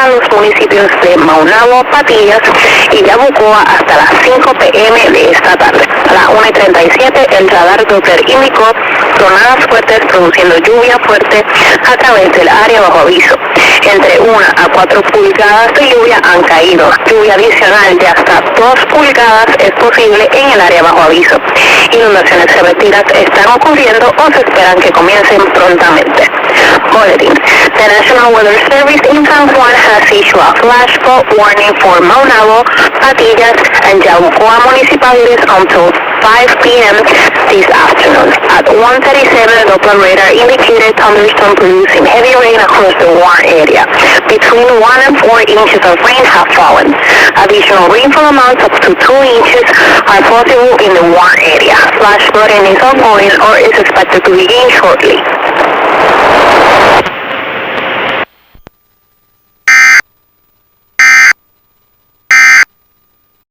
para los municipios de Maunabo, Patillas y Yabucoa hasta las 5 p.m. de esta tarde. A las 1:37 el radar Doppler indicó tronadas fuertes produciendo lluvia fuerte a través del área bajo aviso. Entre 1 a 4 pulgadas de lluvia han caído. Lluvia adicional de hasta 2 pulgadas es posible en el área bajo aviso. Inundaciones repentinas están ocurriendo o se esperan que comiencen prontamente. Bulletin. The National Weather Service in San Juan has issued a flash flood warning for Maunabo, Patillas, and Yabucoa municipalities until 5 p.m. this afternoon. At 1:37, Doppler radar indicated thunderstorm producing heavy rain across the Warren area. Between 1 and 4 inches of rain have fallen. Additional rainfall amounts up to 2 inches are possible in the Warren area. Flash flooding is ongoing or is expected to begin shortly.